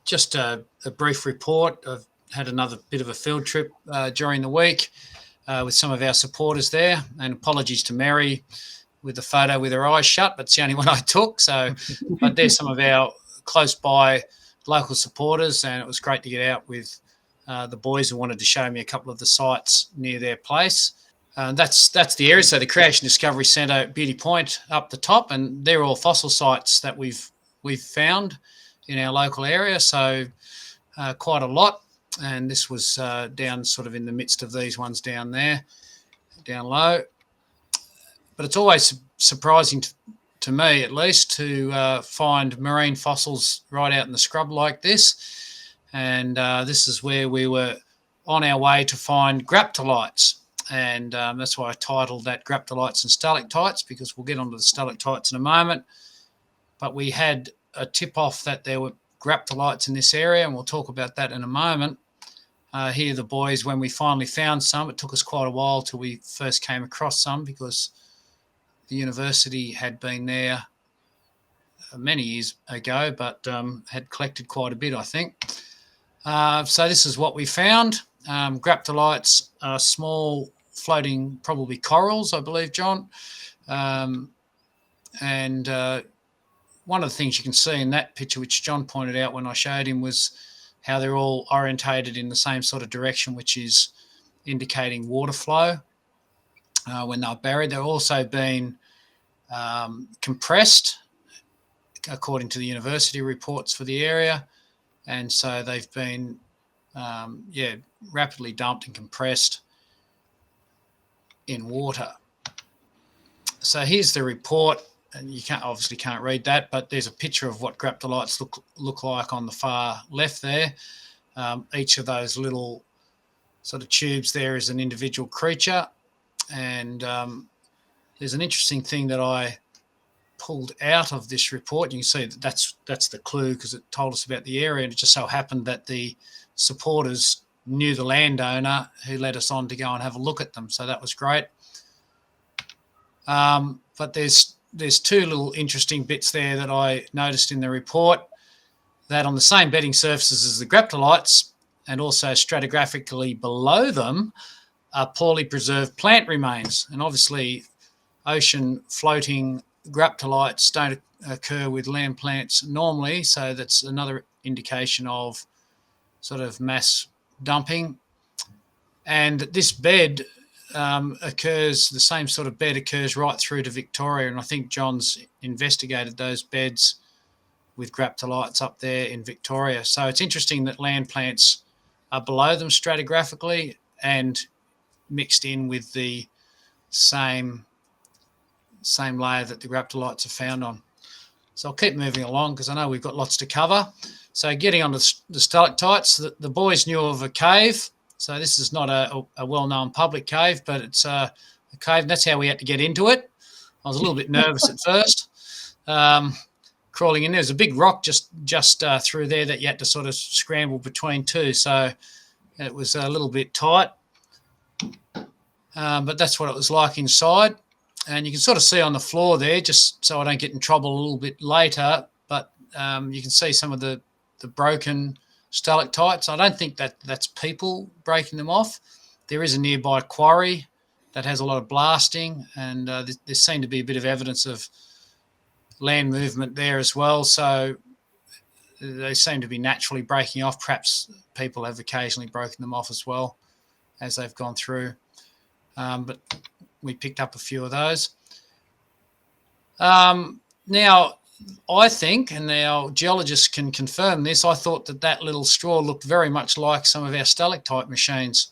just a brief report. I've had another bit of a field trip during the week with some of our supporters there, and apologies to Mary with the photo with her eyes shut, but it's the only one I took. So, but there's some of our close by local supporters, and it was great to get out with the boys who wanted to show me a couple of the sites near their place. That's the area. So the Creation Discovery Centre, Beauty Point up the top, and they're all fossil sites that we've found in our local area. So quite a lot. And this was down sort of in the midst of these ones down there, down low. But it's always surprising to me, at least, to find marine fossils right out in the scrub like this. And this is where we were on our way to find graptolites. And that's why I titled that Graptolites and Stalactites, because we'll get onto the stalactites in a moment. But we had a tip-off that there were graptolites in this area, and we'll talk about that in a moment. Here the boys, when we finally found some, it took us quite a while till we first came across some, because the university had been there many years ago, but had collected quite a bit, I think. So this is what we found. Graptolites are small floating, probably corals, I believe, John. And one of the things you can see in that picture, which John pointed out when I showed him, was how they're all orientated in the same sort of direction, which is indicating water flow. When they're buried, they're also been compressed, according to the university reports for the area. And so they've been, rapidly dumped and compressed in water. So here's the report, and you obviously can't read that, but there's a picture of what graptolites look like on the far left there. Each of those little sort of tubes there is an individual creature, and there's an interesting thing that I pulled out of this report. You can see that that's the clue, because it told us about the area, and it just so happened that the supporters knew the landowner who led us on to go and have a look at them. So that was great. But there's two little interesting bits there that I noticed in the report, that on the same bedding surfaces as the graptolites, and also stratigraphically below them, are poorly preserved plant remains. And obviously ocean floating graptolites don't occur with land plants normally, so that's another indication of sort of mass dumping. And this bed occurs, the same sort of bed occurs right through to Victoria, and I think John's investigated those beds with graptolites up there in Victoria. So it's interesting that land plants are below them stratigraphically and mixed in with the same layer that the graptolites are found on. So I'll keep moving along, because I know we've got lots to cover. So getting on to the stalactites, the boys knew of a cave. So this is not a well-known public cave, but it's a cave, and that's how we had to get into it. I was a little bit nervous at first, crawling in. There's a big rock just through there that you had to sort of scramble between two. So it was a little bit tight, but that's what it was like inside. And you can sort of see on the floor there, just so I don't get in trouble a little bit later, but you can see some of the broken stalactites. I don't think that's people breaking them off. There is a nearby quarry that has a lot of blasting, and there seemed to be a bit of evidence of land movement there as well. So they seem to be naturally breaking off. Perhaps people have occasionally broken them off as well as they've gone through. But we picked up a few of those. Now, I think, and our geologists can confirm this, I thought that little straw looked very much like some of our stalactite machines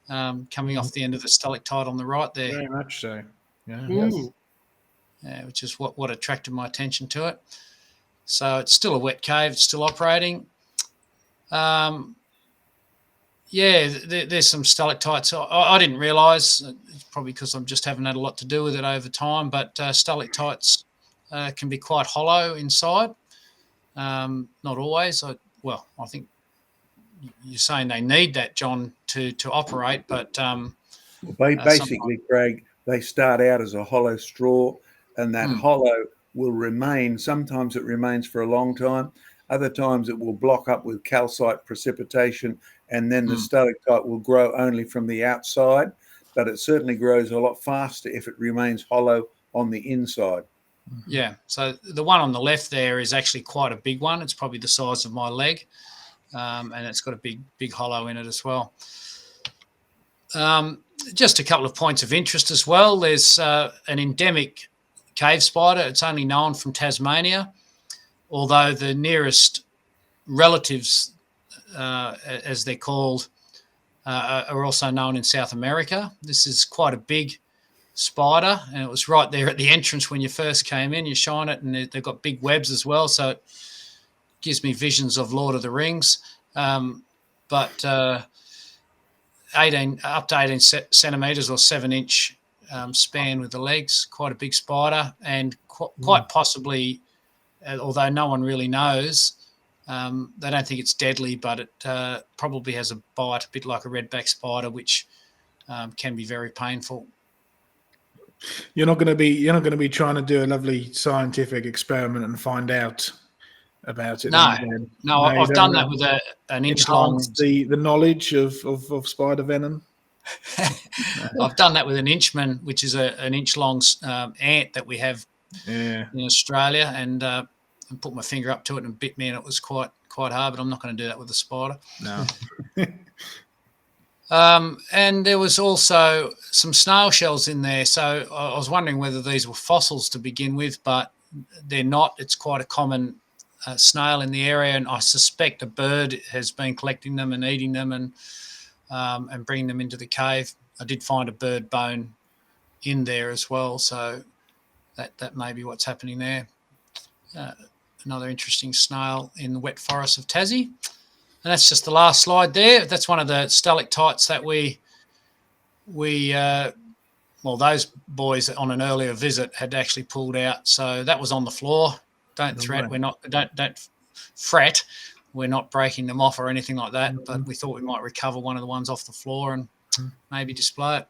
coming off the end of the stalactite on the right there. Very much so. Yeah. Yes. Yeah, which is what attracted my attention to it. So it's still a wet cave, it's still operating. There's some stalactites. I didn't realise, it's probably because I just haven't had a lot to do with it over time, but stalactites can be quite hollow inside. Not always. I think you're saying they need that, John, to operate, but basically, Craig, they start out as a hollow straw, and that hollow will remain. Sometimes it remains for a long time. Other times it will block up with calcite precipitation, and then the stalactite will grow only from the outside, but it certainly grows a lot faster if it remains hollow on the inside. Yeah, so the one on the left there is actually quite a big one. It's probably the size of my leg, and it's got a big hollow in it as well. Just a couple of points of interest as well. There's an endemic cave spider. It's only known from Tasmania, although the nearest relatives, as they're called, are also known in South America. This is quite a big spider, and it was right there at the entrance when you first came in. You shine it, and they've got big webs as well, so it gives me visions of Lord of the Rings. But 18 up to 18 centimetres or 7-inch span with the legs, quite a big spider, and quite possibly, although no one really knows, they don't think it's deadly, but it probably has a bite, a bit like a redback spider, which can be very painful. You're not going to be trying to do a lovely scientific experiment and find out about it. No, I've done that with an inch long. The knowledge of spider venom. I've done that with an inchman, which is an inch long ant that we have in Australia, and put my finger up to it and bit me, and it was quite hard. But I'm not going to do that with a spider. No. And there was also some snail shells in there. So I was wondering whether these were fossils to begin with, but they're not. It's quite a common snail in the area, and I suspect a bird has been collecting them and eating them and bringing them into the cave. I did find a bird bone in there as well, so that may be what's happening there. Another interesting snail in the wet forests of Tassie. And that's just the last slide there. That's one of the stalactites that those boys on an earlier visit had actually pulled out. So that was on the floor. Don't fret. Don't fret. We're not breaking them off or anything like that. But we thought we might recover one of the ones off the floor and maybe display it.